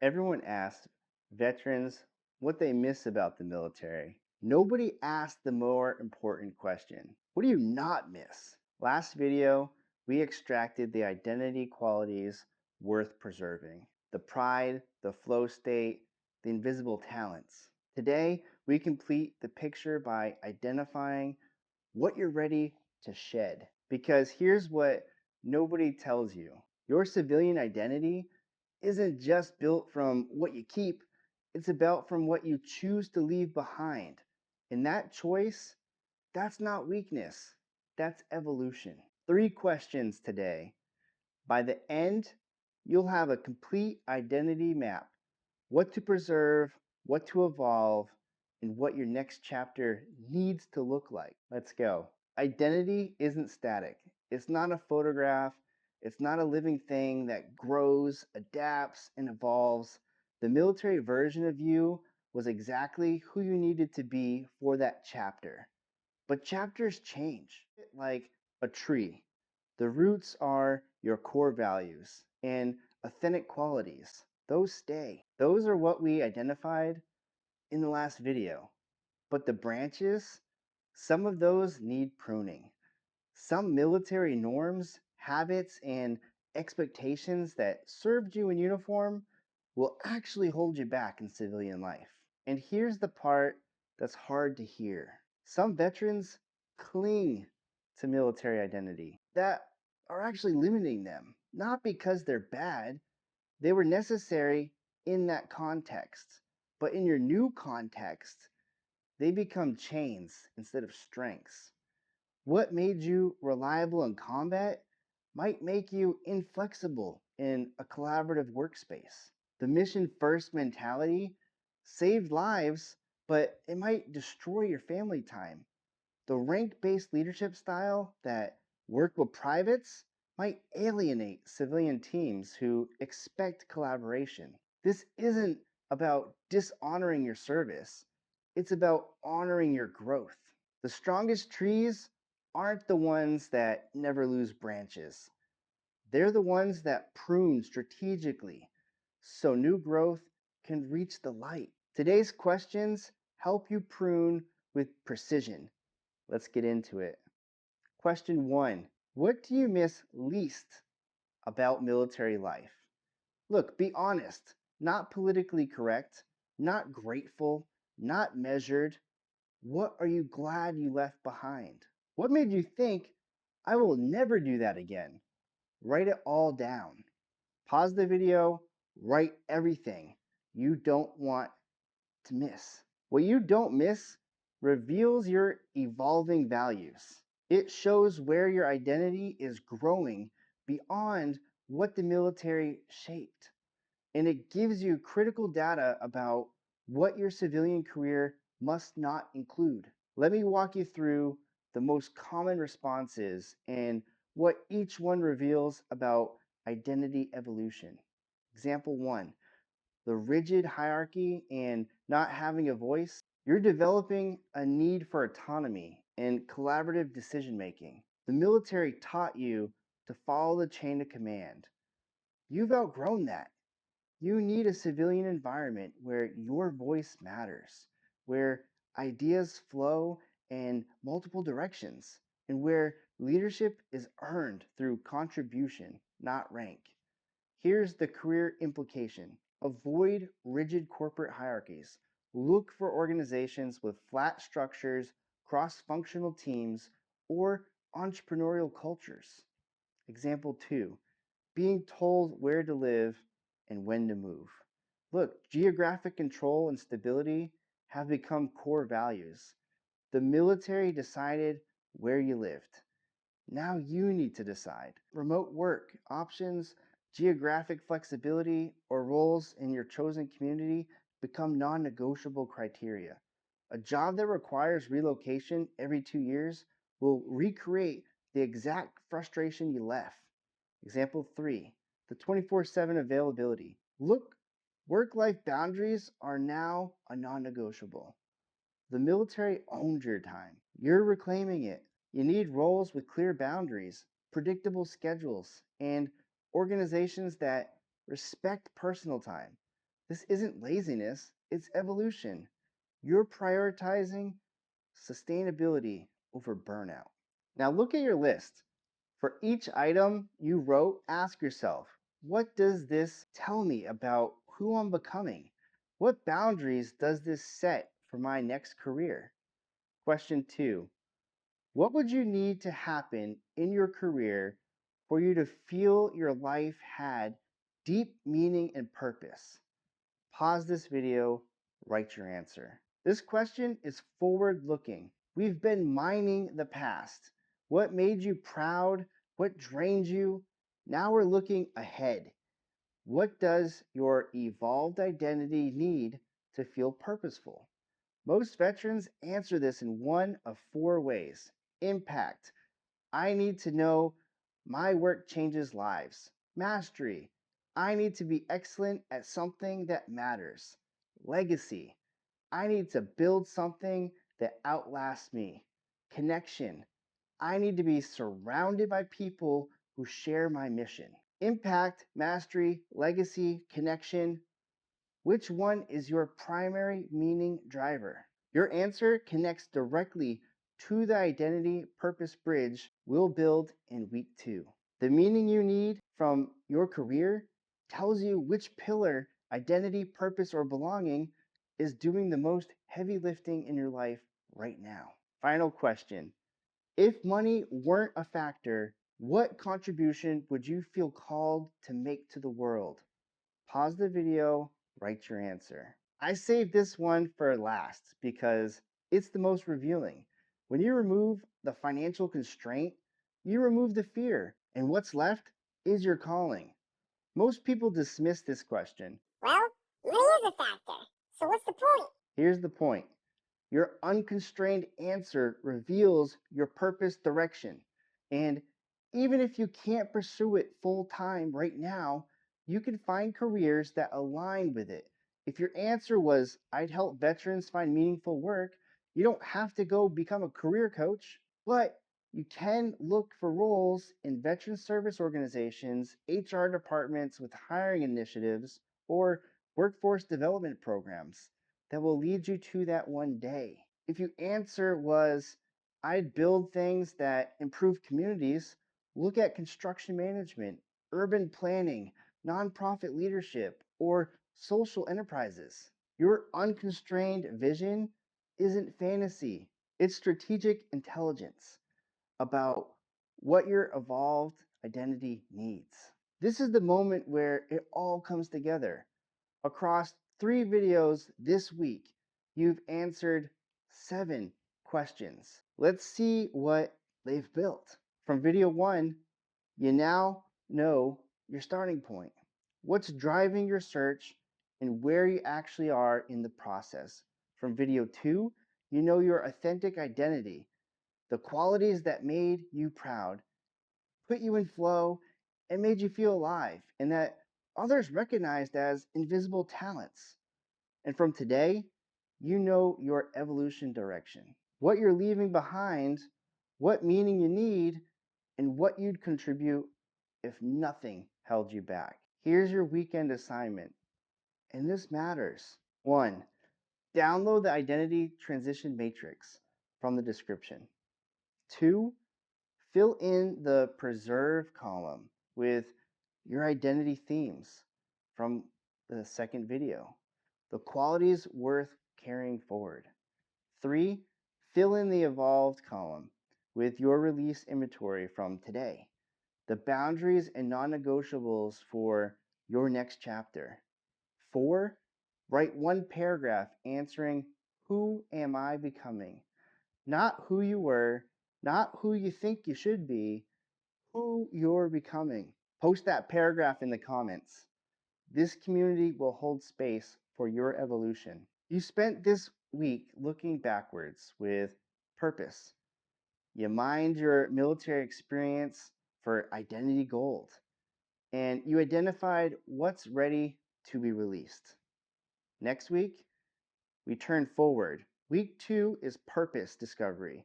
Everyone asks veterans what they miss about the military. Nobody asked the more important question: what do you not miss? Last video, we extracted the identity qualities worth preserving: the pride, the flow state, the invisible talents. Today, we complete the picture by identifying what you're ready to shed. Because here's what nobody tells you: your civilian identity isn't just built from what you keep, it's about from what you choose to leave behind. And that choice, that's not weakness, that's evolution. 3 questions today. By the end, you'll have a complete identity map: what to preserve, what to evolve, and what your next chapter needs to look like. Let's go. Identity isn't static. It's not a photograph. It's not a living thing that grows, adapts, and evolves. The military version of you was exactly who you needed to be for that chapter. But chapters change, like a tree. The roots are your core values and authentic qualities. Those stay. Those are what we identified in the last video. But the branches, some of those need pruning. Some military norms, habits, and expectations that served you in uniform will actually hold you back in civilian life. And here's the part that's hard to hear: some veterans cling to military identity that are actually limiting them, not because they're bad, they were necessary in that context. But in your new context, they become chains instead of strengths. What made you reliable in combat might make you inflexible in a collaborative workspace. The mission first mentality saved lives, but it might destroy your family time. The rank based leadership style that worked with privates might alienate civilian teams who expect collaboration. This isn't about dishonoring your service, it's about honoring your growth. The strongest trees aren't the ones that never lose branches, they're the ones that prune strategically so new growth can reach the light. Today's questions help you prune with precision. Let's get into it. Question 1: what do you miss least about military life? Look, be honest, not politically correct, not grateful, not measured. What are you glad you left behind? What made you think, I will never do that again? Write it all down. Pause the video, write everything you don't want to miss. What you don't miss reveals your evolving values. It shows where your identity is growing beyond what the military shaped. And it gives you critical data about what your civilian career must not include. Let me walk you through the most common responses and what each one reveals about identity evolution. Example 1: the rigid hierarchy and not having a voice. You're developing a need for autonomy and collaborative decision making. The military taught you to follow the chain of command. You've outgrown that. You need a civilian environment where your voice matters, where ideas flow in multiple directions, and where leadership is earned through contribution, not rank. Here's the career implication: avoid rigid corporate hierarchies. Look for organizations with flat structures, cross functional teams, or entrepreneurial cultures. Example 2: being told where to live and when to move. Look, geographic control and stability have become core values. The military decided where you lived. Now you need to decide. Remote work options, geographic flexibility, or roles in your chosen community become non negotiable criteria. A job that requires relocation every 2 years will recreate the exact frustration you left. Example 3: the 24/7 availability. Look, work life boundaries are now a non negotiable. The military owned your time. You're reclaiming it. You need roles with clear boundaries, predictable schedules, and organizations that respect personal time. This isn't laziness, it's evolution. You're prioritizing sustainability over burnout. Now look at your list. For each item you wrote, ask yourself, what does this tell me about who I'm becoming? What boundaries does this set for my next career? Question 2. What would you need to happen in your career for you to feel your life had deep meaning and purpose? Pause this video, write your answer. This question is forward looking. We've been mining the past. What made you proud? What drained you? Now we're looking ahead. What does your evolved identity need to feel purposeful? Most veterans answer this in one of four ways. Impact. I need to know my work changes lives. Mastery. I need to be excellent at something that matters. Legacy. I need to build something that outlasts me. Connection. I need to be surrounded by people who share my mission. Impact, mastery, legacy, connection. Which one is your primary meaning driver? Your answer connects directly to the identity purpose bridge we'll build in week 2. The meaning you need from your career tells you which pillar, identity, purpose, or belonging, is doing the most heavy lifting in your life right now. Final question. If money weren't a factor, what contribution would you feel called to make to the world? Pause the video, write your answer. I saved this one for last because it's the most revealing. When you remove the financial constraint, you remove the fear, and what's left is your calling. Most people dismiss this question. Well, money is a factor. So what's the point? Here's the point. Your unconstrained answer reveals your purpose direction. And even if you can't pursue it full time right now, you can find careers that align with it. If your answer was, I'd help veterans find meaningful work, you don't have to go become a career coach, but you can look for roles in veteran service organizations, HR departments with hiring initiatives, or workforce development programs that will lead you to that one day. If your answer was, I'd build things that improve communities, look at construction management, urban planning, nonprofit leadership, or social enterprises. Your unconstrained vision isn't fantasy, it's strategic intelligence about what your evolved identity needs. This is the moment where it all comes together. Across 3 videos this week, you've answered 7 questions. Let's see what they've built. From video 1, you now know your starting point. What's driving your search and where you actually are in the process. From video 2, you know your authentic identity, the qualities that made you proud, put you in flow, and made you feel alive, and that others recognized as invisible talents. And from today, you know your evolution direction, what you're leaving behind, what meaning you need, and what you'd contribute if nothing held you back. Here's your weekend assignment, and this matters. 1. Download the Identity Transition Matrix from the description. 2. Fill in the preserve column with your identity themes from the second video, the qualities worth carrying forward. 3. Fill in the evolved column with your release inventory from today, the boundaries and non-negotiables for your next chapter. 4. Write one paragraph answering, who am I becoming? Not who you were, not who you think you should be, who you're becoming. Post that paragraph in the comments. This community will hold space for your evolution. You spent this week looking backwards with purpose. You mined your military experience for identity gold, and you identified what's ready to be released. Next week, we turn forward. Week 2 is purpose discovery.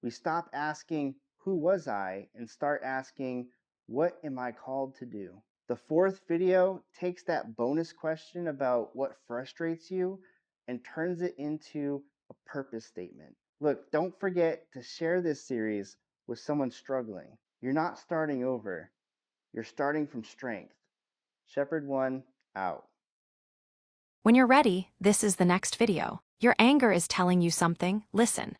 We stop asking, who was I, and start asking, what am I called to do? The fourth video takes that bonus question about what frustrates you and turns it into a purpose statement. Look, don't forget to share this series with someone struggling. You're not starting over, you're starting from strength. Shepherd 1 out. When you're ready, this is the next video. Your anger is telling you something, listen.